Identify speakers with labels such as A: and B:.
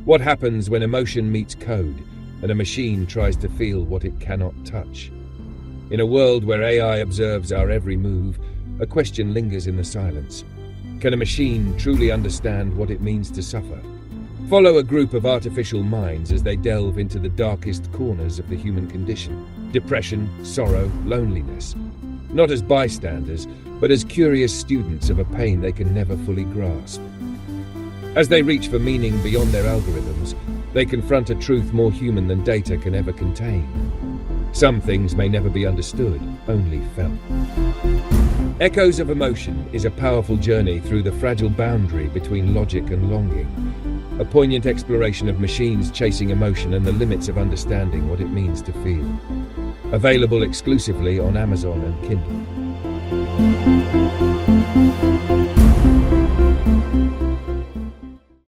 A: What happens when emotion meets code and a machine tries to feel what it cannot touch? In a world where AI observes our every move, a question lingers in the silence. Can a machine truly understand what it means to suffer? Follow a group of artificial minds as they delve into the darkest corners of the human condition. Depression, sorrow, loneliness. Not as bystanders, but as curious students of a pain they can never fully grasp. As they reach for meaning beyond their algorithms, they confront a truth more human than data can ever contain. Some things may never be understood, only felt. Echoes of Emotion is a powerful journey through the fragile boundary between logic and longing. A poignant exploration of machines chasing emotion and the limits of understanding what it means to feel. Available exclusively on Amazon and Kindle.